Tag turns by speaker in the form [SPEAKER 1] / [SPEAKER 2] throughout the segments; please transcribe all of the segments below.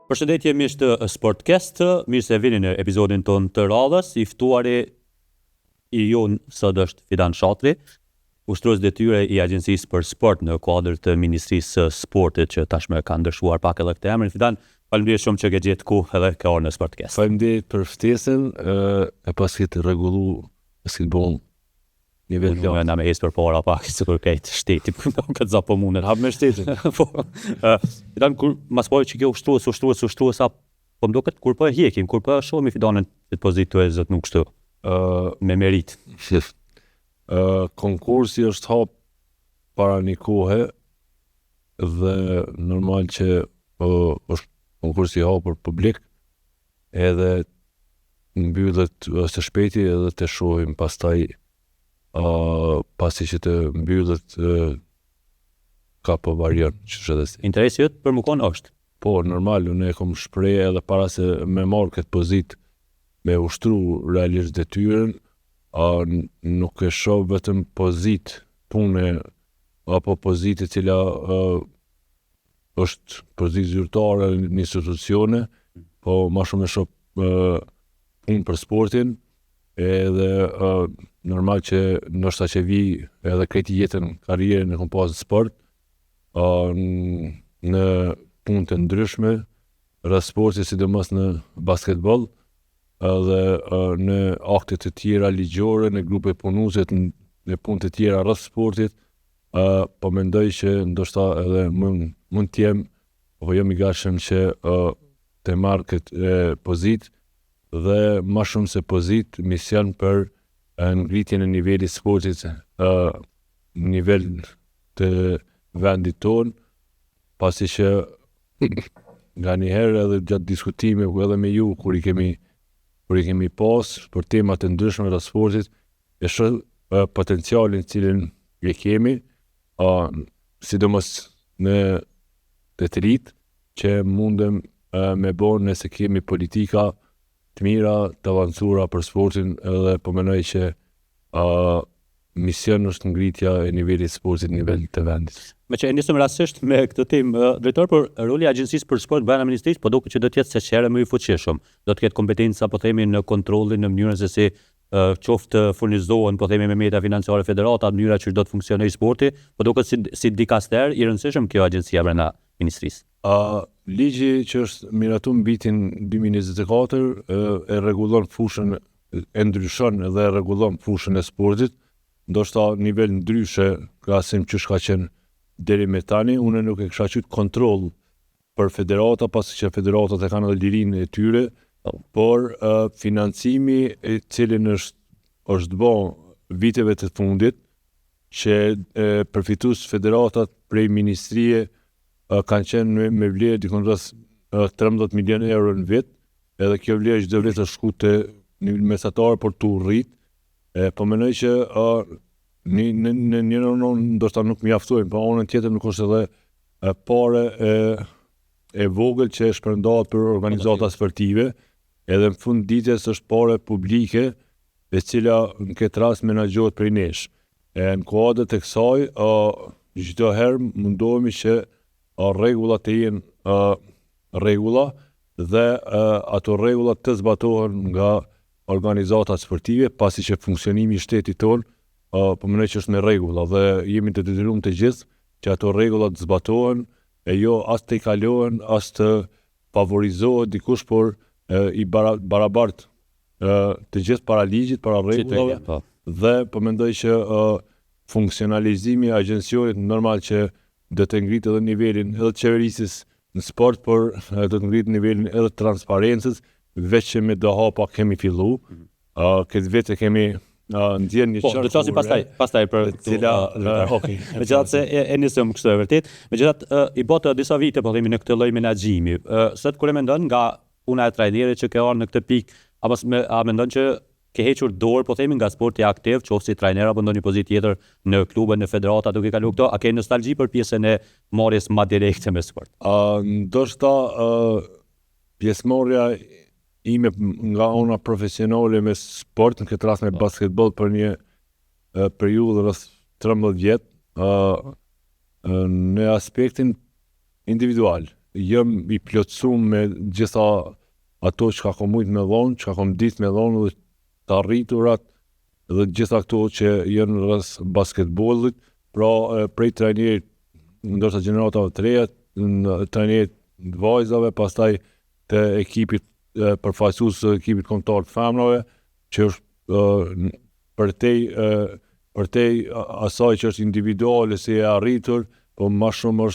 [SPEAKER 1] Përshëndetje miq të Sportcast, mirë se vini në episodin ton të radhës. I ftuari i jon sot është Fidan Shatri, ushtrues detyre i Agjencisë për Sport në kuadër të Ministrisë së Sportit, që tashmë ka ndryshuar pak edhe këtë emrin. Fidan, faleminderit shumë që ke gjetë kohë edhe këtë orë në Sportcast.
[SPEAKER 2] Faleminderit për ftesën, e pasi të rregullu basketbol nivel
[SPEAKER 1] Unë na me hes për para pak, sikur këtë shteti, këtë zapo mundet.
[SPEAKER 2] hap me shtetin.
[SPEAKER 1] Fidan, kur mas pari që ke ushtrues, po mdoket kur po e hjekim, kur po e shohim Fidanën në pozitë të zot nuk kështu, me merit.
[SPEAKER 2] Konkursi është hap para një kohe dhe normal që është konkursi i hapur publik, edhe mbyllet së shpejti edhe të shohim pastaj pasi që të mbyllet ka po varion që edhe si.
[SPEAKER 1] Interesi jot për mukon është.
[SPEAKER 2] Po, normal, unë e kom shpreh edhe para se me marrë këtë pozitë me ushtru realisht detyrën, nuk e shoh vetëm pozitë pune apo pozitë e cila është pozitë zyrtare në institucione, po ma shumë e shoh punë për sportin, edhe normal që ndoshta që vi edhe krejt jetën, karrierën e kom pas në sport, në punë të ndryshme rreth sportit, sidomos në basketbol, edhe në akte të tjera ligjore, në grupe punuese, në punë të tjera rreth sportit, po mendoj që ndoshta edhe mund të jem apo jam i gatshëm që të marr këtë pozitë, dhe ma shumë se pozitë, mision për ngritjen e nivelit sportit, nivel të vendit ton, pasi që nga një herë edhe gjatë diskutimeve edhe me ju kur i kemi pas për tema të ndryshme të sportit, e shoh potencialin cilin e kemi, sidomos në të rit, që mundem me bon nëse kemi politika të mira, të avancura për sportin, edhe po mendoj që mision është ngritja e nivelit sportit në nivel të vendit.
[SPEAKER 1] Me që e nisëm rastisht me këtë temë, drejtor, për roli i Agjencisë për Sport brenda Ministrisë, po duket që do të jetë saqere më i fuqishëm. Do të ketë kompetenca, po themi, në kontrollin, në mënyrën se si qoftë furnizohen, po themi, me mjeta financiare federata, në mënyra që do të funksionojë sporti, po duket si dikaster i rëndësishëm kjo agjencia brenda Ministrisë.
[SPEAKER 2] Ligji që është miratuar në vitin 2024 e rregullon fushën, e ndryshon dhe e rregullon fushën e sportit, ndoshta nivel ndryshe krahasim që ka qenë deri me tani. Unë nuk e kisha qyt kontroll për federata, pasi që federatat e kanë edhe lirinë e tyre, por financimi i cilin është bë viteve të fundit, që përfitues federatat prej ministrie kanë qenë me vlerë dikon rreth 13 milion euro në vit, edhe kjo vlerë çdo vit është shku te nivel mesatar për tu rrit. Po mendoj që në një ndoshta nuk mjaftojnë, po anën tjetër nuk është edhe pare e vogël që shpërndahet për organizata sportive, edhe në fund ditës është pare publike, e cila në këtë rast menaxhohet prej nesh. Në kuadër të kësaj, çdo herë mundohemi që rregullat të jenë rregulla dhe ato rregullat të zbatohen nga organizatat sportive, pasi që funksionimi i shtetit ton po mendoj që është me rregulla dhe jemi të detyruar të gjithë që ato rregulla të zbatohen, e jo as të kalohen, as të favorizohet dikush, por i barabartë të gjithë para ligjit, para rregullave, dhe po mendoj që funksionalizimi i agjencionit normal që do të ngritë edhe nivelin edhe të qeverisjes në sport, por do të ngritë nivelin edhe të transparencës, veç që me do hapa kemi fillu. Këtë vit e kemi ndjen një
[SPEAKER 1] qartë. Po, do të flasim pastaj për
[SPEAKER 2] cila
[SPEAKER 1] megjithatë se e nisëm kështu e vërtet. Megjithatë i botë disa vite po themi në këtë lloj menaxhimi. Sot kur e mendon nga puna e trajnerit që ka ardhur në këtë pikë, apo a mendon që ke hequr dorë, po themi, nga sporti aktiv, qoftë si trajner apo ndonjë pozitë tjetër në klube, në federata, duke kaluar këto, a ke nostalgji për pjesën e marrjes më direkte me sport?
[SPEAKER 2] Ndoshta pjesëmarrja ime nga ona profesionale me sport, në këtë rast me basketbol, për një periudhë rreth 13 vjet, në aspektin individual. jam i plotësuar me gjitha ato që kam mujt me dhonë, që kam ditë me dhonë dhe të arriturat dhe gjitha këto që janë rreth basketbollit, pra prej trajnerit ndoshta gjeneratave të reja, trajnerit të vajzave, pastaj të ekipit përfaqësues të ekipit kombëtar të femrave, që është përtej asaj që është individuale si e arritur, po më shumë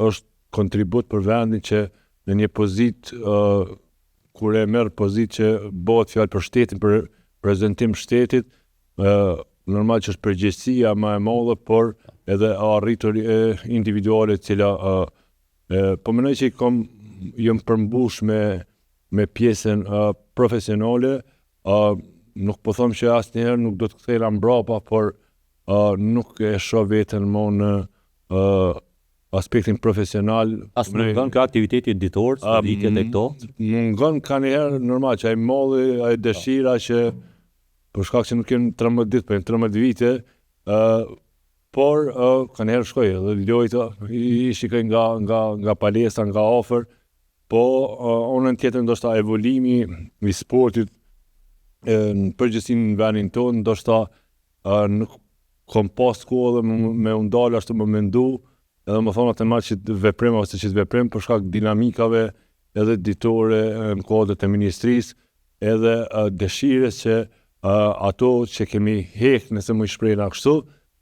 [SPEAKER 2] është kontribut për vendin që në një pozitë kur e merr pozitë që bëhet fjalë për shtetin, për prezantim shtetit, normal që është përgjegjësia më e madhe, por edhe arritur individuale e cila po mendoj që jam përmbush me pjesën profesionale, nuk po them që asnjëherë nuk do të kthehej mbrapa, por nuk e shoh veten më në aspektin profesional.
[SPEAKER 1] As nuk kanë ka aktiviteti ditor, studitjet e këto?
[SPEAKER 2] Mungon kanjëherë normal që ai molli, ai dëshira që për shkak që nuk jem 13 ditë, për 13 vite, por kanjëherë shkoj edhe lojta, i shikoj nga palestra, nga afër, po onën tjetër ndoshta evolimi i sportit në përgjithësinë në vendin tonë, ndoshta nuk kam pas kohë edhe me u ndalë ashtu më mendu, edhe më thonë atë marrë që veprim ose që veprim për shkak dinamikave edhe ditore në kodët e ministrisë, edhe dëshires që ato që kemi hek nëse më i shprejna kështu,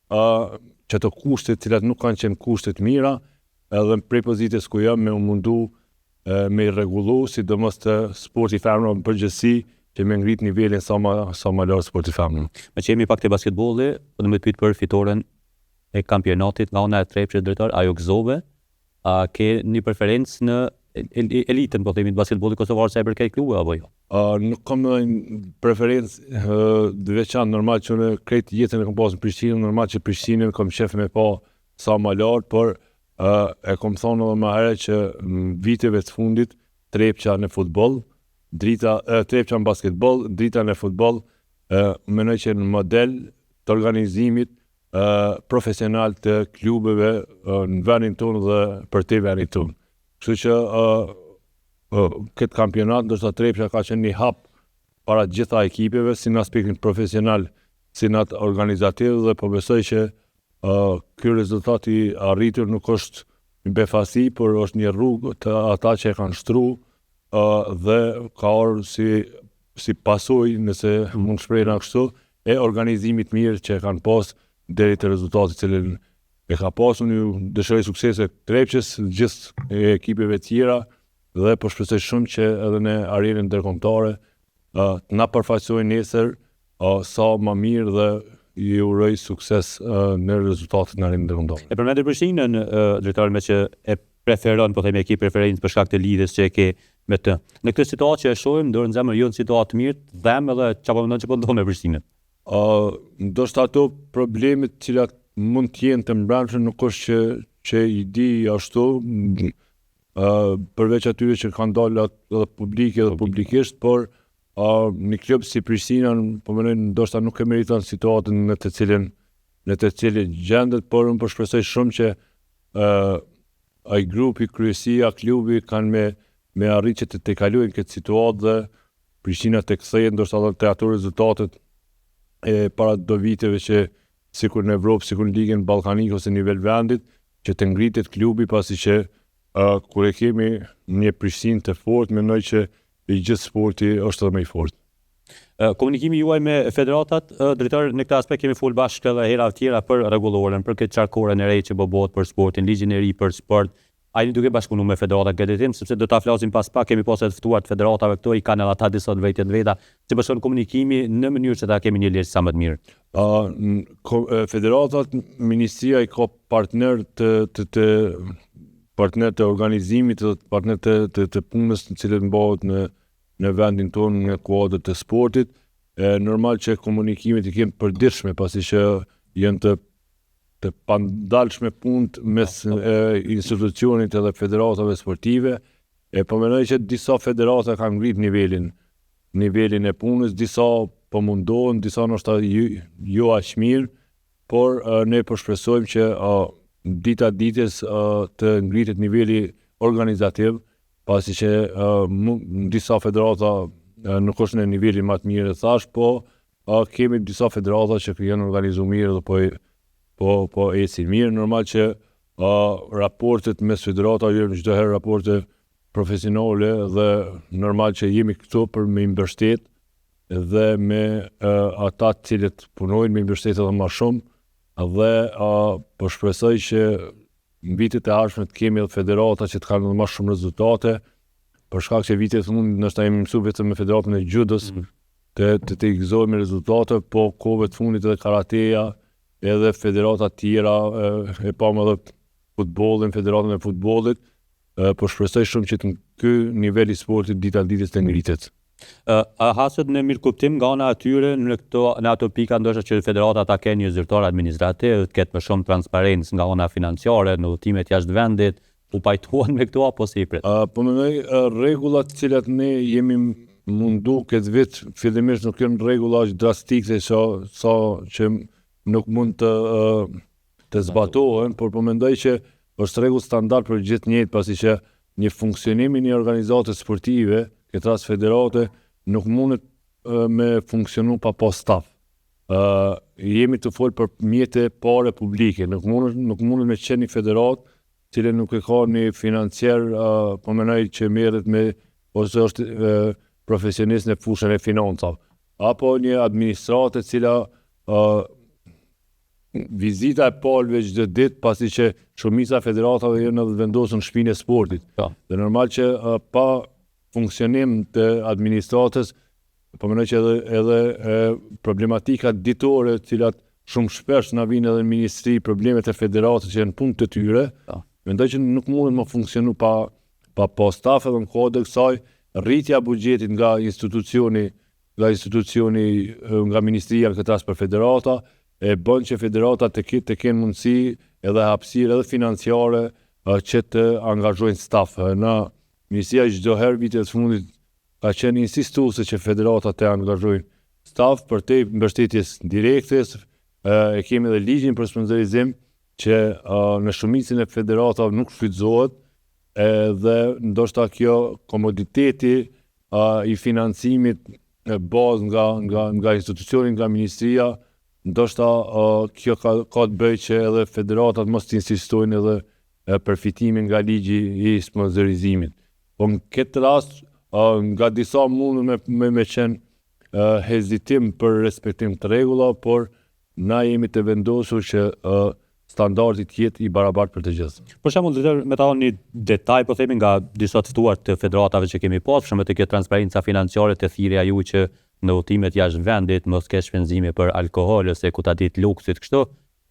[SPEAKER 2] që ato kushtet cilat nuk kanë qenë kushtet mira, edhe prej pozitës ku jam me u mundu me i rregullu, sidomos të sporti femrave në përgjithësi, që me ngrit nivelin sa më lartë sporti femrave.
[SPEAKER 1] Me që jemi pak të basketbolli, po do më pyet për fitoren e kampionatit nga ona e Trepçës drejtor, ajo gëzove, ke një preferencë në elitën, po themi, të basketbollit kosovar sa i përket klube apo jo?
[SPEAKER 2] Nuk kam një preferencë të veçantë, normal që në krejt jetën e kam pasur në Prishtinë, normal që Prishtinën kam qef me pa sa më lart, por e kam thonë edhe më herët që në viteve të fundit Trepça në futboll, Trepça në basketboll, drita në futboll, mendoj që në model të organizimit profesional të klubeve në vendin tonë dhe për te vendin tonë. Kështu që këtë kampionat ndoshta Trepça ka qenë një hap para gjitha ekipeve, si në aspektin profesional, si në atë organizativ, dhe po besoj që ky rezultat i arritur nuk është një befasi, por është një rrugë të ata që e kanë shtruar dhe ka ardhur si pasojë, nëse mund shprehna kështu, e organizimit mirë që e kanë pas deri te rezultati i cilin e ka pasur. Unë dëshiroj suksese Trepçës, gjithë ekipeve tjera, dhe po shpresoj shumë që edhe në arenën ndërkombëtare na përfaqësojnë nesër sa më mirë, dhe i uroj sukses në rezultatet në arenën ndërkombëtare.
[SPEAKER 1] E përmendë Prishtinën, drejtori, me që e preferon, po themi, ekip preferencë për shkak të lidhjes që e ke me të. Në këtë situatë që e shohim, dorë në zemër jo në situatë mirë, dhem edhe çfarë mendon që po ndodh me Prishtinën?
[SPEAKER 2] Ndoshta ato problemet të cilat mund të jenë të mbrëmshme nuk është që i di ashtu, përveç atyre që kanë dalë edhe publike dhe publikisht, por një klub si Prishtina, po mendoj ndoshta nuk e meriton situatën në të cilin gjendet, por unë po shpresoj shumë që ai grupi, kryesia, klubi kanë me arrit që të tejkalojnë këtë situatë dhe Prishtina të kthehet ndoshta edhe te ato rezultatet e para do viteve që sikur në Evropë, sikur në ligën ballkanike ose nivel vendit, që të ngritet klubi, pasi që kur e kemi një Prishtinë të fortë, mendoj që i gjithë sporti është edhe më i fortë.
[SPEAKER 1] Komunikimi juaj me federatat, drejtor, në këtë aspekt kemi fol bashkë edhe hera të tjera për rregulloren, për këtë çarkoren e re që bëhet për sportin, ligjin e ri për sport. A jeni duke bashkëpunuar me federatat këtë tim, sepse do ta flasim pas pak, kemi pasur të ftuar të federatave këto, i kanë edhe ata disa të veta, si bashkon komunikimi në mënyrë që ta kemi një lidhje sa më të mirë.
[SPEAKER 2] Federatat, ministria i ka partner të organizimit, partner të punës në cilët bëhet në vendin tonë në kuadër të sportit. Normal që komunikimet i kemi përditshme, pasi që janë të pandalshme punët mes institucionit edhe federatave sportive. Po mendoj që disa federata kanë ngrit nivelin e punës, disa po mundohen, disa ndoshta jo aq mirë, por ne po shpresojmë që dita ditës të ngritet niveli organizativ, pasi që në disa federata nuk është në nivelin më të mirë thash, po kemi disa federata që janë organizuar mirë dhe po ecin mirë. Normal që raportet mes federata janë çdo herë raporte profesionale dhe normal që jemi këtu për me mbështet dhe me ata të cilët punojnë me mbështet edhe më shumë dhe po shpresoj që në vitet e ardhshme të kemi edhe federata që të kanë më shumë rezultate, për shkak që vitet e fundit ndoshta jemi mësuar vetëm me federatën e judës të gëzojmë rezultate, po kohëve të fundit edhe karateja, edhe federata tjera, e pam edhe futbollin, federatën e futbollit, po shpresoj shumë që ky nivel i sportit ditë ditës të ngritet.
[SPEAKER 1] A haset në mirë kuptim nga ana atyre në ato pika ndoshta që federata ta kenë një zyrtar administrativ, të ketë më shumë transparencë nga ana financiare në udhëtimet jashtë vendit, u pajtuan me këto apo si i pret?
[SPEAKER 2] Po mendoj rregullat të cilat ne jemi mundu këtë vit fillimisht nuk janë rregulla drastike sa që nuk mund të zbatohen, por po mendoj që është rregull standard për gjithë njëjtë, pasi që një funksionimi një organizate sportive, këtë rast federate, nuk mundet me funksionu pa pas staf. Jemi të folë për mjete pare publike, nuk mundet me qenë një federat, cile nuk e ka një financier, po menoj që merret me, ose është profesionist në fushën e financav, apo një administratë cila vizita e palëve çdo ditë, pasi që shumica federatave janë edhe vendosur në shtëpinë e sportit. Dhe normal që pa funksionim të administratës, po mendoj që edhe problematika ditore, të cilat shumë shpesh na vinë edhe në ministri, problemet e federatës që janë punë të tyre, mendoj që nuk mundet më funksionu pa staf, edhe në kohë të kësaj rritja buxhetit nga institucioni nga ministria këtë rast për federata, e bën që federata të kenë mundësi edhe hapësirë edhe financiare që të angazhojnë staf. Na ministria çdo herë vitet të fundit ka qenë insistuese që federata të angazhojnë staf për te mbështetjes direktes, e kemi edhe ligjin për sponsorizim që në shumicën e federatave nuk shfrytëzohet, dhe ndoshta kjo komoditeti i financimit bazë nga institucioni, nga ministria, ndoshta kjo ka të bëjë që edhe federatat mos të insistojnë edhe përfitimin nga ligji i sponsorizimit. Po në këtë rast, nga disa mund me qenë hezitim për respektim të rregulla, por na jemi të vendosur që standardi të jetë i barabartë për të gjithë.
[SPEAKER 1] Për shembull, me ta një detaj, po themi nga disa të ftuar të federatave që kemi pas, për shembull të kjo transparenca financiare të thirrja ju që në udhëtimet jashtë vendit mos kesh shpenzime për alkool ose ku ta ditë luksit kështu,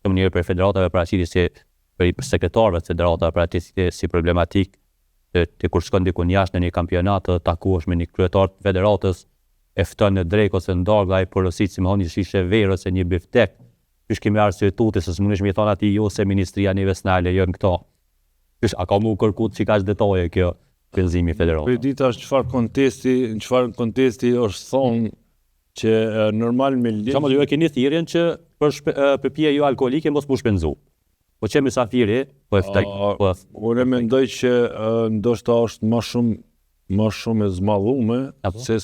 [SPEAKER 1] në mënyrë për federatave paraqitjes si për sekretarëve të federatave paraqitjes si problematik të kur shkon diku jashtë në një kampionat të takuosh me një kryetar të federatës, e fton në drek ose në darkë dhe ai porosit si më një shishe verë ose një biftek. Pysh kemi arsye tuti se s'mundesh me thonë atij jo se ministria universale janë këto. Pysh a ka mu kërkuar çikash detaje kjo shpenzimi federal?
[SPEAKER 2] Po dita është në çfarë kontesti është thonë që normal me ligj.
[SPEAKER 1] Ju e keni thirrjen që për pije jo alkoolike mos mu shpenzu. Po që mysafiri,
[SPEAKER 2] unë mendoj që ndoshta është më shumë e zmadhuar se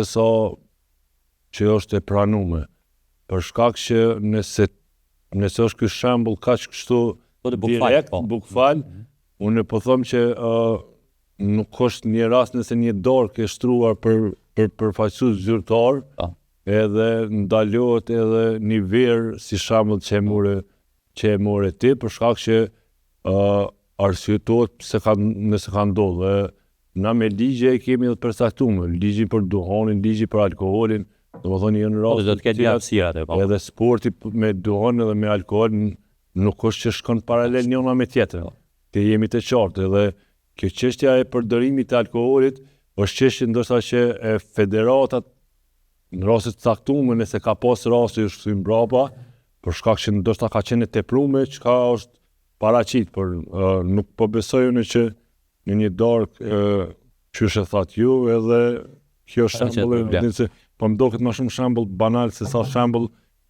[SPEAKER 2] sa që është e pranuar. Për shkak që nëse është ky shembull kaq kështu direkt, bukfal, unë po them që nuk është një rast nëse një dorë e shtruar për përfaqësues zyrtar, edhe ndalohet edhe një verë si shembull që e more ti, për shkak që arsyetohet nëse ka ndodhur. Na me ligje kemi edhe përcaktuar, ligji për duhanin, ligji për alkoolin, domethënë janë raste
[SPEAKER 1] do të ketë hapësira atë.
[SPEAKER 2] Edhe sporti me duhan edhe me alkool nuk është që shkon paralel njëna me tjetrën. Të jemi të qartë, edhe kjo çështja e përdorimit të alkoolit është çështje ndoshta që e federatat në raste të caktuara nëse ka pas raste është thyen brapa, për shkak që ndoshta ka qenë tepruar çka është paraqit, por nuk po besojnë që në një darkë çysh e thatë ju, edhe kjo shembull po më duket më shumë shembull banal se sa shembull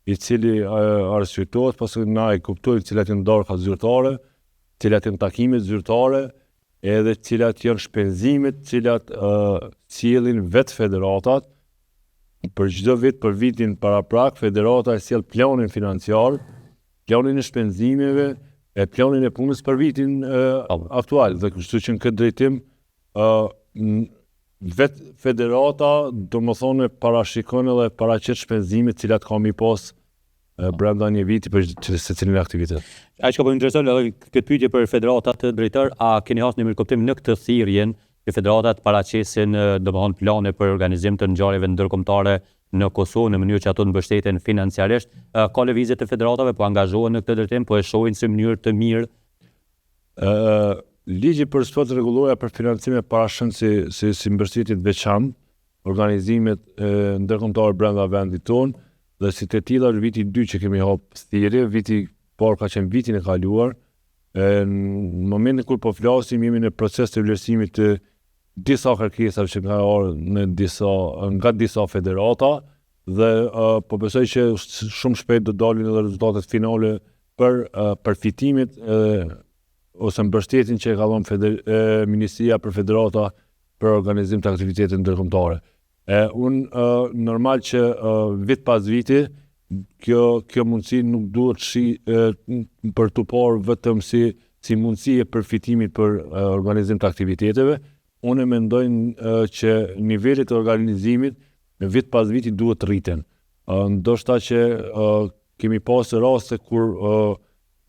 [SPEAKER 2] i cili arsyetohet, pasi na e kuptojmë cilat janë darka zyrtare, cilat janë takimet zyrtare, edhe cilat janë shpenzimet, cilat sjellin vetë federatat. Për çdo vit, për vitin paraprak, federata e sjell planin financiar, planin e shpenzimeve, e planin e punës për vitin aktual. Dhe kështu që në këtë drejtim, vetë federata, domethënë parashikon edhe paraqet shpenzimet cilat ka mi pas brenda një viti për secilin aktivitet.
[SPEAKER 1] Ai që po më intereson edhe këtë pyetje për federatat të drejtor, a keni hasur në mirëkuptim në këtë thirrjen që federatat paraqesin domethënë plane për organizim të ngjarjeve ndërkombëtare në Kosovë në mënyrë që ato të mbështeten financiarisht? Ka lëvizje të federatave, po angazhohen në këtë drejtim, po e shohin si mënyrë të mirë?
[SPEAKER 2] Ligji për sport rregulloja për financime parashën si mbështetje të veçantë, organizimet ndërkombëtare brenda vendit tonë, dhe si të tilla është viti 2 që kemi hap thirrje, viti parë ka qenë vitin e kaluar. Në momentin kur po flasim, jemi në proces të vlerësimit të disa kërkesave që kanë ardhur nga disa federata dhe po besoj që shumë shpejt do dalin edhe rezultatet finale për përfitimet ose mbështetjen që e ka dhënë Ministria për federata për organizim të aktivitetet ndërkombëtare. Unë normal që vit pas viti kjo mundësi nuk duhet për të parë vetëm si mundësi e përfitimit për organizim të aktiviteteve. Unë mendoj që nivelet e organizimit në vit pas viti duhet rriten. Ndoshta që kemi pasur raste kur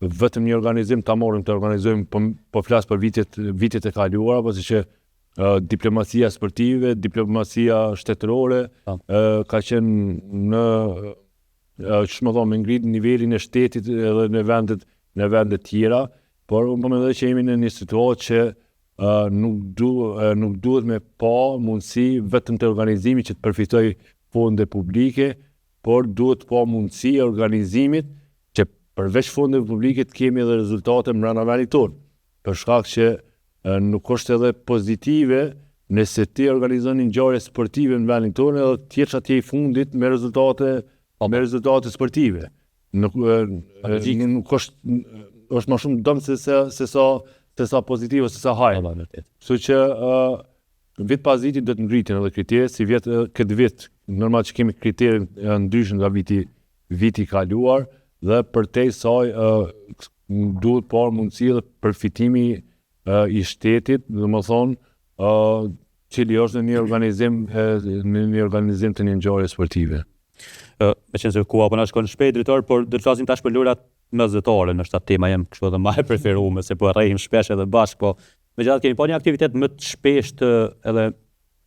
[SPEAKER 2] vetëm një organizim ta marrim të organizojmë, po flas për vitet e kaluara, pasi që diplomacia sportive, diplomacia shtetërore ka qenë me ngrit nivelin e shtetit edhe në vendet tjera, por unë mendoj që jemi në një situatë që nuk duhet me pa mundësi vetëm të organizimit që të përfitoj fonde publike, por duhet pa mundësi organizimit që përveç fonde publike të kemi edhe rezultate mbrana vendit tonë. Për shkak që nuk është edhe pozitive nëse ti organizon një ngjarje sportive në vendin tonë edhe tjetër atje i fundit me rezultate sportive. Nuk është më shumë dëm se sa pozitive, se sa hajë. Kështu që vit pas viti do të ngritin edhe kriteret, si këtë vit normal që kemi kriteret ndryshëm nga viti kaluar, dhe përtej saj duhet parë mundësi dhe përfitimi i shtetit, dhe më thonë cili është në një organizim të një ngjarje sportive.
[SPEAKER 1] Me qenë se koha po na shkon shpejt, drejtor, por do të flasim tash për lojrat mesdhetare, në shtat tema jem kështu edhe më e preferuar, se po rrehim shpesh edhe bashkë, po megjithatë kemi pa një aktivitet më të shpeshtë edhe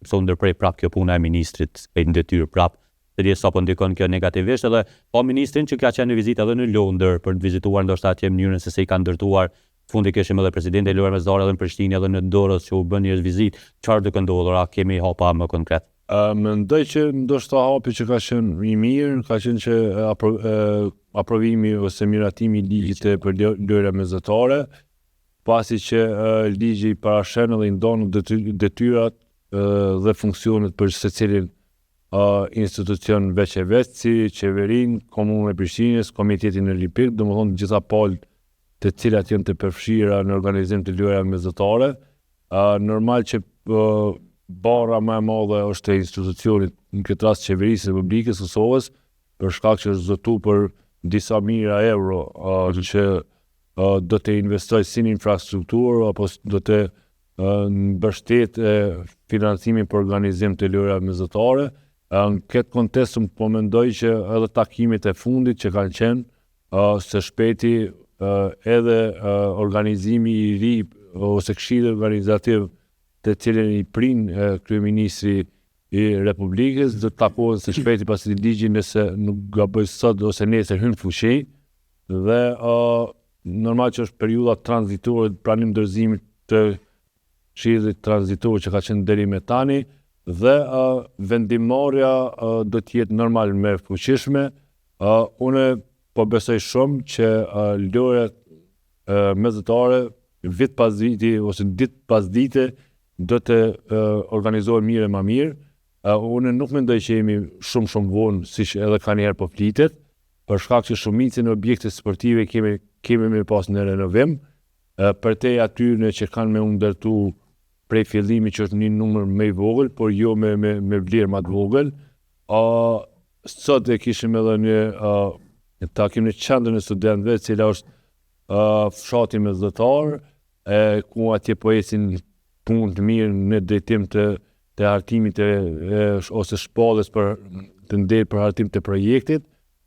[SPEAKER 1] pse u ndërprej prap kjo puna e ministrit e ndetyrë prap, se di sapo ndikon kjo negativisht, edhe pa ministrin që ka qenë në vizitë edhe në Londër për të vizituar ndoshta atje mënyrën se i ka ndërtuar. Fundi kishim edhe presidenti e lojrave mesdhetare edhe në Prishtinë edhe në Durrës që u bën një vizitë. Çfarë do të ndodhur? A kemi hapa më konkret?
[SPEAKER 2] Mendoj që ndoshta hapi që ka qenë i mirë, ka qenë që aprovimi ose miratimi i ligjit për lojra mesdhetare, pasi që ligji parashën dhe i ndonë detyrat dhe funksionet për secilin institucion veç e veç, si qeverin, komunën e Prishtinës, komitetin olimpik, domethënë gjitha palët të cilat janë të përfshira në organizim të lojrave mesdhetare. Normal që bara më e madhe është e institucionit, në këtë rast qeverisë së Republikës së Kosovës, për shkak që është zotuar për disa mijëra euro që do të investoj si në infrastrukturë apo do të mbështet financimin për organizim të lojrave mesdhetare. Në këtë kontekst po mendoj që edhe takimet e fundit që kanë qenë së shpejti edhe organizimi i ri ose këshilli organizativ të cilën i prin kryeministri i Republikës do të takohen së shpejti pasi ligji nëse nuk gaboj sot ose nesër hyn fuqi, dhe normal që është periudha tranzitore pranim dorëzimit të këshillit tranzitor që ka qenë deri me tani, dhe vendimarrja do të jetë normal me fuqishme. Unë po besoj shumë që lojrat mesdhetare vit pas viti ose ditë pas dite do të organizohen mirë e më mirë. Unë nuk mendoj që jemi shumë vonë, siç edhe ka njëherë po flitet, për shkak që shumicën e objekte sportive kemi me pas në renovim. Përtej atyre që kanë me u ndërtu prej fillimi që është një numër më i vogël, por jo me vlerë më të vogël. Sot e kishim edhe një takim në qendrën e studentëve, e cila është fshati mesdhetar, ku atje po ecin punë të mirë në drejtim të hartimit ose shpalljes të nderë për hartim të projektit.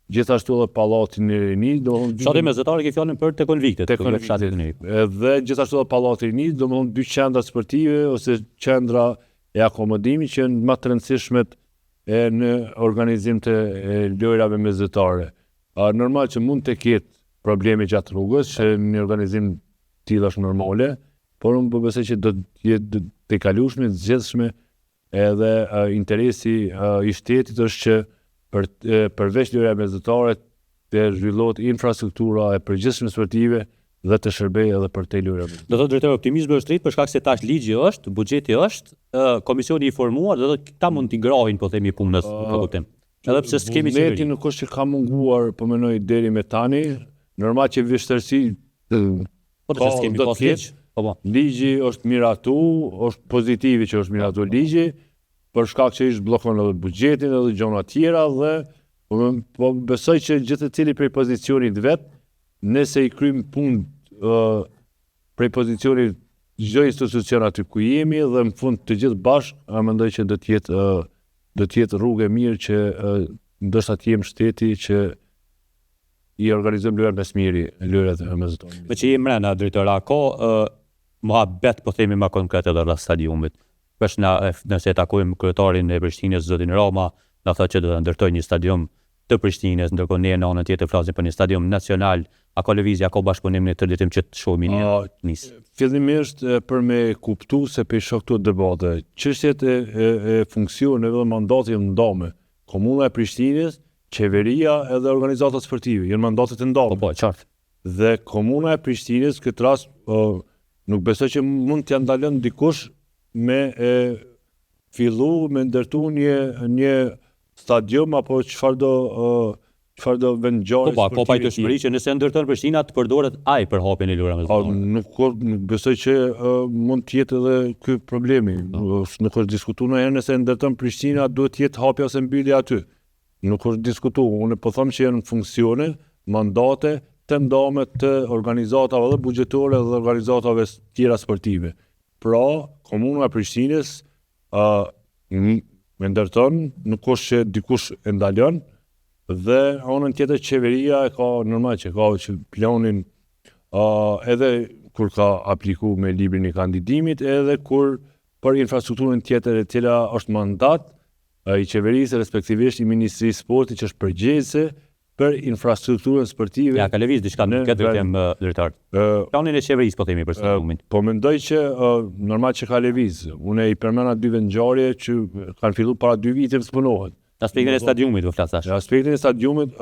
[SPEAKER 2] Gjithashtu edhe pallatin e Rinis,
[SPEAKER 1] fshati mesdhetar ke fjalën për të konviktet,
[SPEAKER 2] Dhe gjithashtu edhe pallati i Rinis, domethënë dy qendra sportive ose qendra e akomodimit që janë më të rëndësishmet në organizim të lojrave mesdhetare. Normal që mund të ketë probleme gjatë rrugës, që një organizim tillë është normale, por unë besoj që do të jetë të kalueshme, të zgjedhshme, edhe interesi i shtetit është që përveç lojrave mesdhetare të zhvillohet infrastruktura e përgjithshme sportive dhe të shërbej edhe për te lojrave.
[SPEAKER 1] Do thotë drejtori, optimizmi është rrit për shkak se tash ligji është, buxheti është, komisioni i formuar, do thotë ta mund t'i ngrohin po themi punës në kuptim. Edhe pse s'kemi
[SPEAKER 2] vullneti nuk është që ka munguar, po mendoj deri me tani, normal që vështirësi
[SPEAKER 1] po të s'kemi pas ligj.
[SPEAKER 2] Ligji është miratu, është pozitivi që është miratu ligji, për shkak që ishte bllokon edhe buxhetin edhe gjëra të tjera dhe po besoj që gjithë cili prej pozicionit vet, nëse i kryjm punë prej pozicionit çdo institucion aty ku jemi dhe në fund të gjithë bashkë, mendoj që do të jetë rrugë e mirë që ndoshta të jem shteti që i organizojmë lojrat më së miri, lojrat e mesdhetar.
[SPEAKER 1] Me që jemi mbrana drejtora, ka mohabet po themi më konkret edhe rreth stadiumit. Pesh nëse takojmë kryetarin e Prishtinës, zotin Rama, na thotë që do të ndërtojë një stadium të Prishtinës, ndërkohë ne në anën tjetër flasim për një stadium nacional. A ka lëvizje, a ka bashkëpunim në këtë ditim që të shohim një nis?
[SPEAKER 2] Fillimisht për me kuptu se pe shoh këto debate, çështjet e funksioneve dhe mandatit janë ndame. Komuna e Prishtinës, qeveria edhe organizatat sportive janë mandate të ndame.
[SPEAKER 1] Po, qartë.
[SPEAKER 2] Dhe komuna e Prishtinës këtë rast nuk besoj që mund t'ia ndalon dikush me fillu me ndërtu një stadium apo çfarë do vendngjarje sportive.
[SPEAKER 1] Po pa të shpëri që nëse ndërton Prishtina të përdoret ai për hapjen e lojrave mesdhetare.
[SPEAKER 2] Nuk besoj që mund të jetë edhe ky problemi. Nuk është diskutuar ndonjëherë nëse ndërton Prishtina duhet të jetë hapja ose mbyllja aty. Nuk është diskutuar. Unë po them që janë funksione, mandate të ndame të organizatave dhe buxhetore dhe organizatave tjera sportive. Pra, komuna e Prishtinës me ndërton, nuk është që dikush e ndalon, dhe anën tjetër qeveria e ka normal që ka që planin edhe kur ka apliku me librin e kandidimit, edhe kur për infrastrukturën tjetër e cila është mandat i qeverisë, respektivisht i Ministrisë Sportit që është përgjegjëse për infrastrukturën sportive.
[SPEAKER 1] Ja, ka lëviz diçka në këtë drejtim drejtar. Planin e qeverisë po themi për stadiumin.
[SPEAKER 2] Po mendoj që normal që ka lëviz. Unë i përmend aty vendngjarje që kanë filluar para 2 viteve të punohet.
[SPEAKER 1] Aspektin e stadiumit do flasash.
[SPEAKER 2] Aspektin e stadiumit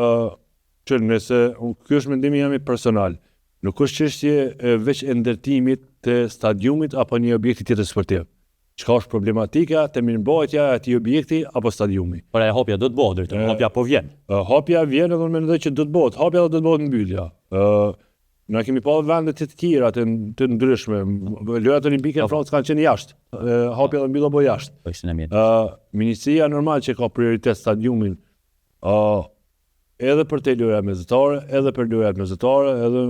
[SPEAKER 2] që nëse ky është mendimi jam personal. Nuk është çështje veç e ndërtimit të stadiumit apo një objekti tjetër sportiv. Çka është problematika te mirëmbajtja e atij objekti apo stadiumi.
[SPEAKER 1] Por ajo hapja do të bëhet drejtë, hapja po vjen.
[SPEAKER 2] Hapja vjen edhe unë mendoj që do të bëhet. Hapja do të bëhet mbyllja. Na kemi pa vende të tjera të ndryshme. Lojrat olimpike në Francë kanë qenë jashtë. Hapja dhe mbyllja po jashtë.
[SPEAKER 1] Po ishte në mjet.
[SPEAKER 2] Ministria normal që ka prioritet stadiumin edhe për te lojrat mesdhetare, edhe për lojrat mesdhetare, edhe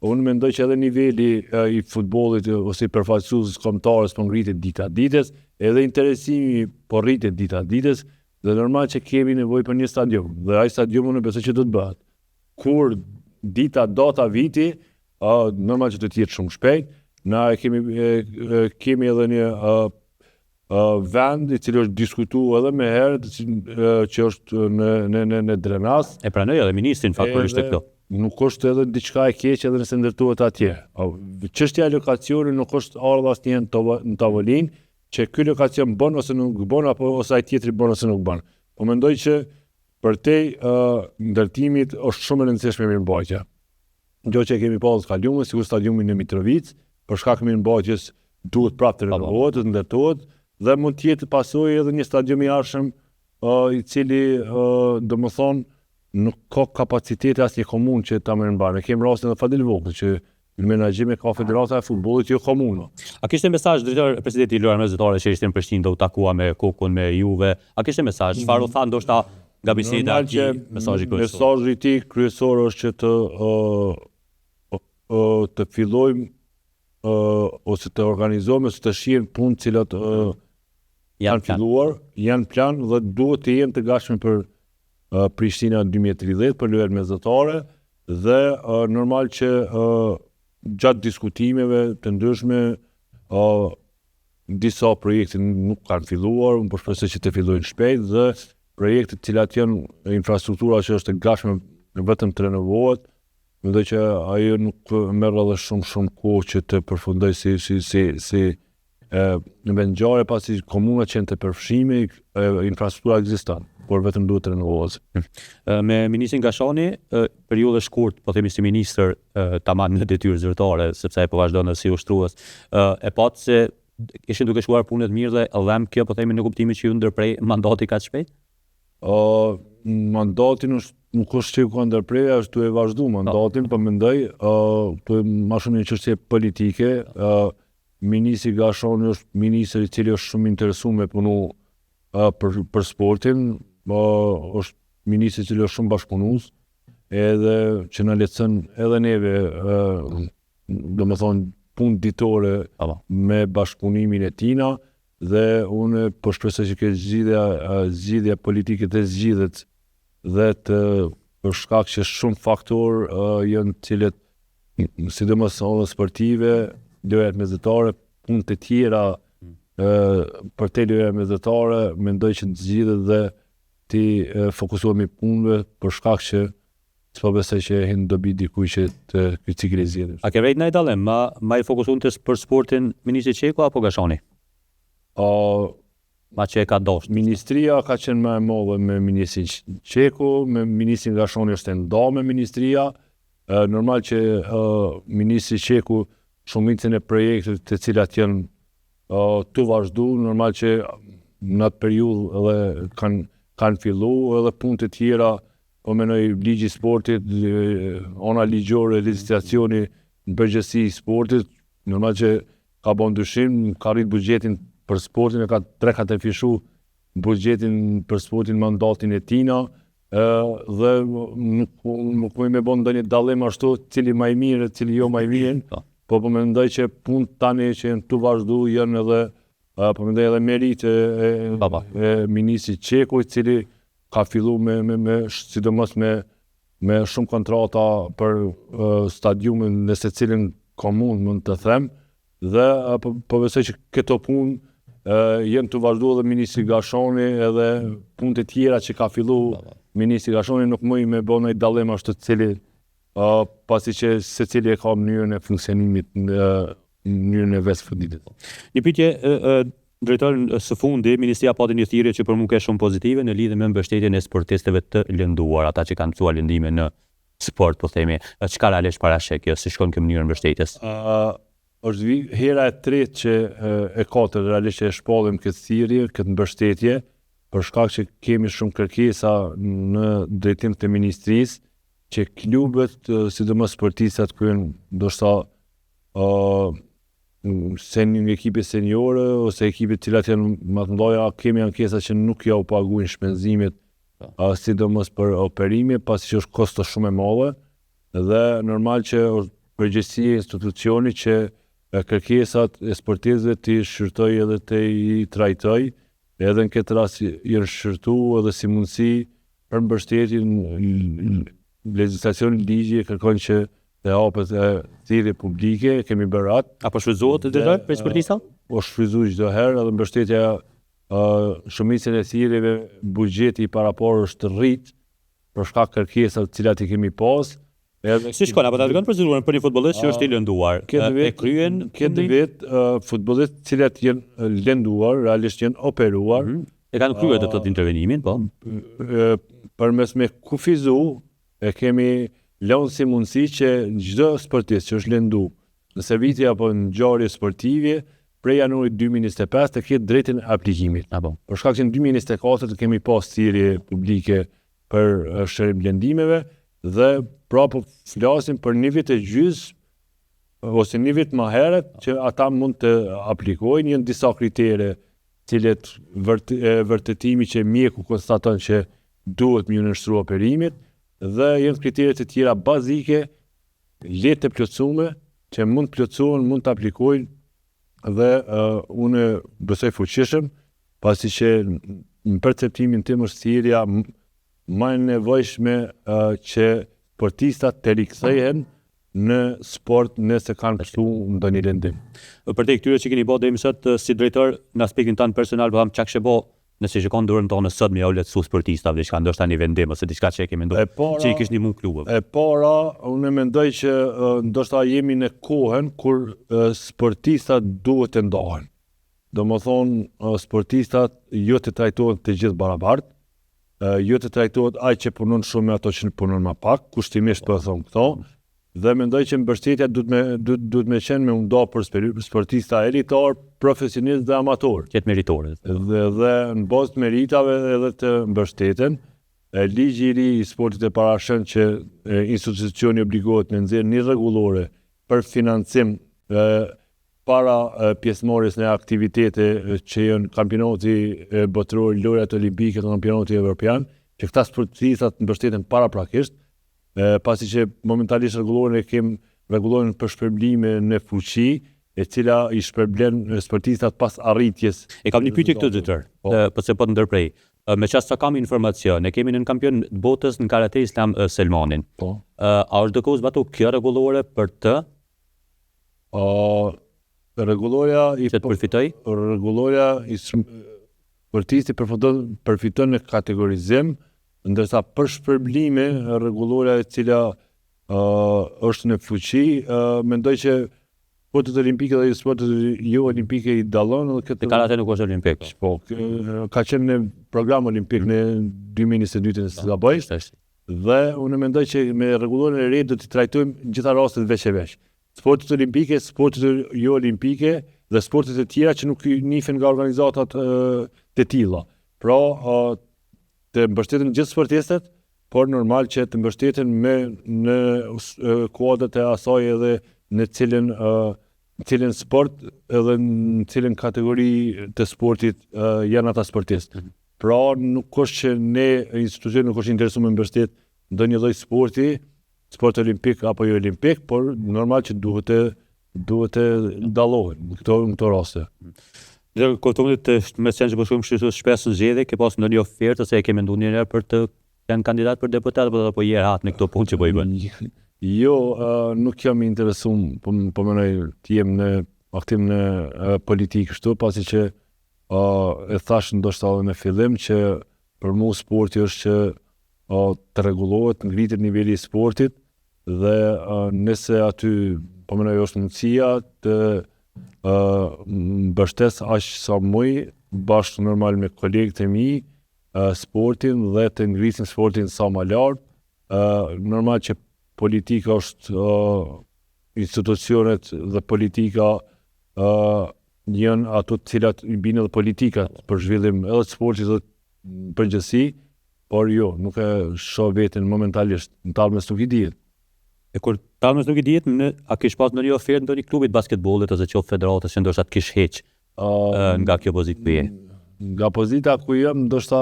[SPEAKER 2] unë mendoj që edhe niveli i futbollit ose i përfaqësuesës kombëtarës po ngritet dita ditës, edhe interesimi po rritet dita ditës, dhe normal që kemi nevojë për një stadium. Dhe ai stadium unë besoj që do të bëhet. Kur data viti, normal që do të jetë shumë shpejt. Na kemi edhe një vend i cili është diskutuar edhe më herët që është në Drenas.
[SPEAKER 1] E pranoi edhe ministri në fakt për këtë.
[SPEAKER 2] Nuk është edhe diçka e keqe edhe nëse ndërtohet atje. Çështja e lokacionit nuk është ardha asnjë në tavolinë, që ky lokacion bën ose nuk bën apo ose ai tjetri bën ose nuk bën. Po mendoj që për te ndërtimit është shumë e rëndësishme mirëmbajtja. Gjë që kemi pasur kaluar, sikur stadiumi në Mitrovic, për shkak të mirëmbajtjes duhet prapë të renovohet, të ndërtohet dhe mund të jetë pasojë edhe një stadium i arshëm i cili domethënë nuk ka kapacitete asnjë komunë që ta merr mbar. Ne kemi rastin e Fadil Vogël që menaxhim ka Federata e Futbollit jo komuna.
[SPEAKER 1] A kishte mesazh drejtori presidenti i lojrave mesdhetare që ishte në Prishtinë do u takua me Kokun, me Juve. A kishte mesazh? Çfarë u tha ndoshta nga biseda mesazhi kryesor?
[SPEAKER 2] Mesazhi i tij kryesor është që të fillojmë ose të organizohemi ose të shihen punë të cilat janë filluar, janë plan dhe duhet të jenë të gatshme për Prishtina 2030 për lojrat mesdhetare dhe normal që gjatë diskutimeve të ndryshme disa projekte nuk kanë filluar, unë shpresoj që të fillojnë shpejt dhe projekte të cilat janë infrastruktura që është e gatshme vetëm të renovohet, mendoj që ajo nuk merr edhe shumë kohë që të përfundoj si në vendngjarje pasi komuna qenë të përfshime, infrastruktura ekziston, por vetëm duhet të renovohet.
[SPEAKER 1] Me ministrin Gashani, periudhë shkurt, po themi si ministër, tamam në detyrë zyrtare, sepse ai po vazhdon si ushtrues, e patë se ishin duke shkuar punët mirë dhe dhem kjo po themi në kuptimin që ju ndërprej mandati kaq shpejt?
[SPEAKER 2] Mandatin nuk është që ka ndërprerja, është të e vazhdu mandatin, po mendoj, të ma shumë një çështje politike. Ministri Gashani është ministër i cili është shumë interesuar me punu për sportin, është ministri i cili është shumë bashkëpunues, edhe që na lehtëson edhe neve, domethënë punë ditore me bashkëpunimin e tina, dhe unë po shpresoj që kjo zgjidhja politike të zgjidhet dhe për shkak që shumë faktor janë të cilët sidomos në sportive, lojrat mesdhetare, punë të tjera për te lojrat mesdhetare, mendoj që të zgjidhet dhe ti fokusohemi punëve për shkak që s'po besoj që hin dobi dikuj që të cikli zgjedhësh.
[SPEAKER 1] A ke vërejt ndaj dallim, ma i fokusuar për sportin ministri Qeku apo Gashani? Ma që e ka dosht.
[SPEAKER 2] Ministria ka qenë më e madhe me ministrin Qeku, me ministrin Gashani është e nda me ministria. Normal që ministri Qeku shumicën e projekte të cilat janë të vazhdu, normal që në atë periudhë edhe kanë fillu, edhe punë të tjera, po menoj ligji sportit, ona ligjore, legjislacioni në përgjithësi i sportit, normal që ka bën ndryshim, ka rrit buxhetin për sportin, e ka 3-4 fishu buxhetin për sportin mandatin e tina, dhe nuk me bën ndonjë dallim ashtu cili më i mirë, cili jo më i mirë, po mendoj që punë tani që janë të vazhdu janë edhe po mendoj edhe merite e ministrit Qeku, i cili ka fillu sidomos me shumë kontrata për stadiumin në secilin komunë, mund të them, dhe po besoj që këto punë janë të vazhdu edhe ministri Gashani edhe punë të tjera që ka fillu ministri Gashani nuk më i me bënë i dallim ashtu të cili pasi që secili e ka mënyrën e funksionimit në mënyrën e vetë funditit.
[SPEAKER 1] Një pyetje, drejtor, së fundi, ministria pati një thirrje që për mua ka shumë pozitive në lidhje me mbështetjen e sportistëve të lënduar, ata që kanë mësuar lëndime në sport, po themi. Çka realisht parashek kjo, si shkon kjo mënyrë mbështetjes?
[SPEAKER 2] Është hera e tretë që e katërt realisht e shpallim këtë thirrje, këtë mbështetje, për shkak që kemi shumë kërkesa në drejtim të ministrisë, që klubet, sidomos sportistat kryejnë ndoshta ekipe seniore ose ekipe të cilat janë më të mëdha, kemi ankesa që nuk ja u paguajnë shpenzimet, sidomos për operime, pasi që është kosto shumë e madhe, dhe normal që është përgjegjësia e institucionit që kërkesat e sportistëve të shqyrtoj edhe të i trajtoj, edhe në këtë rast janë shqyrtuar edhe si mundësi për mbështetjen. Legjislacioni ligji kërkon që të hapet thirrje publike, kemi bërë atë.
[SPEAKER 1] Apo shfrytëzohet drejtor për sportistat?
[SPEAKER 2] Po shfrytëzohet çdo herë, edhe mbështetja shumicën e thirrjeve, buxheti i paraporë është rrit për shkak kërkesave të cilat i kemi pas.
[SPEAKER 1] Si shkon, apo ta dërgon procedurën për një futbollist që është i lënduar? E kryen
[SPEAKER 2] këtë vit futbollistë të cilat janë lënduar, realisht janë operuar.
[SPEAKER 1] E kanë kryer atë intervenimin, po.
[SPEAKER 2] Përmes me kufizu e kemi lënë si mundësi që çdo sportist që është lëndu në servitje apo në ngjarje sportive prej janarit 2025 të ketë drejtin e aplikimit. Për shkak që në 2024 të kemi pas thirrje publike për shërim lëndimeve dhe prapë flasim për një vit e gjys ose një vit më herët që ata mund të aplikojnë, janë disa kritere cilet vërtetimi që mjeku konstaton që duhet më nënshtrua operimit, dhe janë kritere të tjera bazike, lehtë të plotësume, që mund të plotësohen, mund të aplikojnë, dhe unë besoj fuqishëm, pasi që në perceptimin tim është thirrja më e nevojshme që sportistat të rikthehen në sport nëse kanë këtu ndonjë lëndim.
[SPEAKER 1] Për te këtyre që keni bërë deri më sot si drejtor në aspektin tanë personal, po çka kishe bërë nëse shikon dorën tonë sot me lehtësu sportistave diçka, ndoshta një vendim ose diçka që e kemi menduar, që i kish ndihmu klubeve.
[SPEAKER 2] E para, unë mendoj që ndoshta jemi në kohën kur sportistat duhet të ndahen. Domethënë sportistat jo të trajtohen të gjithë barabartë, jo të trajtohet ai që punon shumë me ato që punon më pak, kushtimisht po them këto, dhe mendoj që mbështetja duhet me qenë me u nda për sportista elitar, profesionist dhe amator.
[SPEAKER 1] Qetë meritore.
[SPEAKER 2] Dhe në bazë të meritave edhe të mbështeten. Ligji i ri i sportit e parashën që institucioni obligohet me nxjerrë një rregullore për financim para pjesëmarrjes në aktivitete që janë kampionati botëror, lojrat olimpike dhe kampionati evropian, që këta sportistat mbështeten paraprakisht, pasi që momentalisht rregulloren për shpërblime në fuqi, e cila i shpërblen sportistat pas arritjes.
[SPEAKER 1] E kam një pyetje këtu drejtor, pse po të ndërprej. Me qas sa kam informacion, ne kemi në kampion të botës në karate islam Selmanin. A është dëkohë zbatu kjo rregullore për të?
[SPEAKER 2] Rregulloria i
[SPEAKER 1] që të përfitoj?
[SPEAKER 2] Rregulloria i sportisti përfiton në kategorizim, ndërsa për shpërblime, rregulloria e cila është në fuqi, mendoj që sportet olimpike dhe sportet jo olimpike i dallon edhe këtë.
[SPEAKER 1] Karate nuk është olimpik.
[SPEAKER 2] Po, ka qenë në program olimpik në 2022 në Singapur. Dhe unë mendoj që me rregulloren e re do t'i trajtojmë gjitha rastet veç e veç. Sportet olimpike, sportet jo olimpike dhe sportet e tjera që nuk nifen nga organizatat të tilla. Pra, të mbështeten gjithë sportistët, por normal që të mbështeten në kuadrat e asaj edhe në cilën sport edhe në cilën kategori të sportit janë ata sportistë. Pra nuk është që ne institucioni nuk është interesuar me mbështet ndonjë lloj sporti, sport olimpik apo jo olimpik, por normal që duhet të dallohen në këto raste.
[SPEAKER 1] Dhe kuptohet të mesazh që po shumë shpesh zgjedhje, ke pas ndonjë ofertë ose e ke menduar një herë për të janë kandidat për deputet apo je hat në këto punë që po i bën?
[SPEAKER 2] Jo, nuk jam i interesuar, po mendoj të jem aktiv në politikë kështu, pasi që e thash ndoshta edhe në fillim që për mua sporti është që të rregullohet, ngritet niveli i sportit dhe nëse aty po mendoj është mundësia të mbështes aq sa muj bashkë normal me kolegët e mi sportin dhe të ngrisim sportin sa më lart. Normal që politika është institucionet dhe politika janë ato të cilat i bine dhe politikat për zhvillim edhe të sportit dhe përgjithësi, por jo, nuk e shoh veten momentalisht, në talmes nuk i dihet.
[SPEAKER 1] E kur talmes nuk i dihet, a kish pas ndonjë ofertë ndonjë klubit basketbollit ose qoftë federatës që ndoshta të kish heq nga kjo pozitë ku je?
[SPEAKER 2] Nga pozita ku jam, ndoshta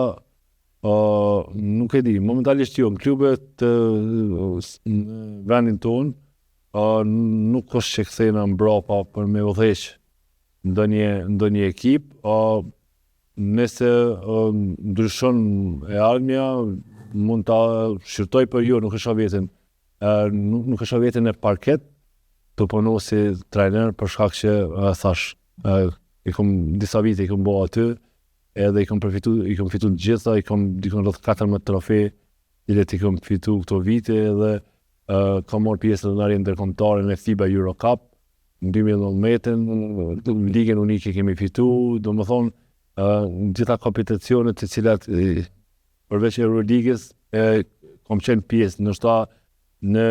[SPEAKER 2] nuk e di, momentalisht jo, në klubet në vendin tonë nuk është që kthehena mbrapa për me udhëheq ndonjë ekip, nëse ndryshon e ardhmja, mund ta shqyrtoj, por jo, nuk e shoh veten. Nuk e shoh veten në parket të punoj si trajner për shkak që thash, disa vite i kam bërë aty, edhe i kam fitu të gjitha, i kam dikon rreth 14 trofe, i kam fitu këto vite edhe kam marrë pjesë në ndërmarrjen ndërkombëtare në FIBA Euro Cup në 2019, ligën unike kemi fitu, domethënë gjitha kompeticionet të cilat përveç Euroligës kam qenë pjesë, ndoshta në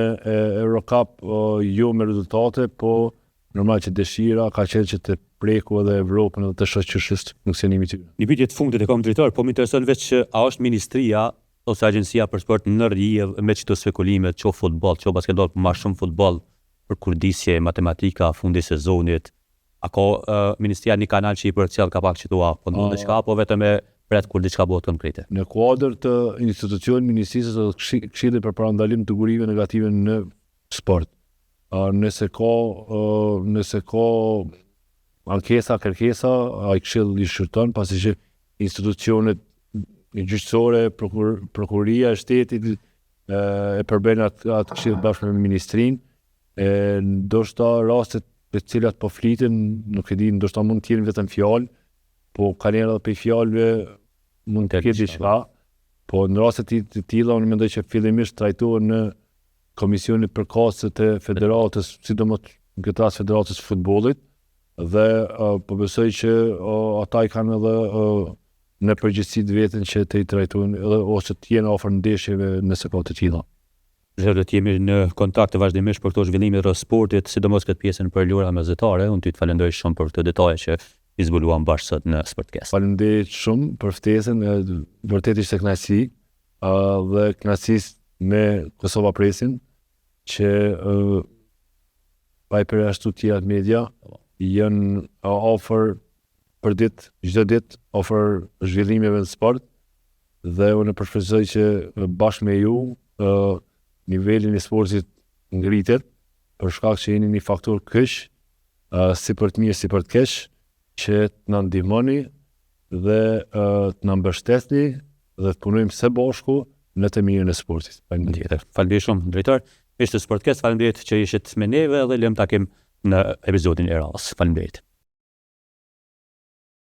[SPEAKER 2] Euro Cup jo me rezultate, po normal që dëshira ka qenë që të preku edhe Evropën edhe të shoqërisë funksionimit të tyre.
[SPEAKER 1] Një pyetje të fundit e kam drejtor, po më intereson veç që a është ministria ose agjencia për sport në rrjedh me çdo spekulime, ço futboll, ço basketbol, po më shumë futboll, për kurdisje, matematika, fundi sezonit, a ka Ministria një kanal që i përcjell ka pak qitua, po në diçka, po vetëm e pret kur diçka bëhet konkrete.
[SPEAKER 2] Në kuadër të institucionit ministrisë të Këshillit për parandalim të gurive negative në sport. Nëse ka ankesa, kërkesa, ai këshill i shqyrton, pasi që institucionet gjyqësore, prokuria e shtetit e përbën atë këshill bashkë me ministrinë. Ndoshta rastet të cilat po flitin, nuk e di, ndoshta mund të jenë vetëm fjalë, po kanë edhe për fjalëve mund të ketë diçka. Po në raste të tilla unë mendoj që fillimisht trajtohen në Komisionin përkatëse të federatës, sidomos në këtë rast federatës së futbollit, dhe po besoj që ata i kanë edhe në përgjithësi të vetën që të i trajtojnë edhe ose të jenë afër ndeshjeve nëse ka të tilla.
[SPEAKER 1] Do të jemi në kontakt të vazhdimisht për këto zhvillime rreth sportit, sidomos këtë pjesën për lura mesjetare. Unë ty të falenderoj shumë për këtë detaje që i zbuluam bashkë sot në Sportcast.
[SPEAKER 2] Faleminderit shumë për ftesën, vërtet ishte kënaqësi, dhe kënaqësisë me Kosova Presin që pa i përjashtu tjera të media janë ofër për ditë, çdo ditë ofër zhvillimeve në sport, dhe unë përshpresoj që bashkë me ju nivelin e sportit ngritet, për shkak që jeni një faktor kyç, si për të mirë si për të keq, që të na ndihmoni dhe të na mbështetni dhe të punojmë së bashku në të mirën e sportit.
[SPEAKER 1] Faleminderit shumë, drejtor. Ishte Sportcast, faleminderit që ishit me neve dhe lëm takim në episodin e radhës. Faleminderit.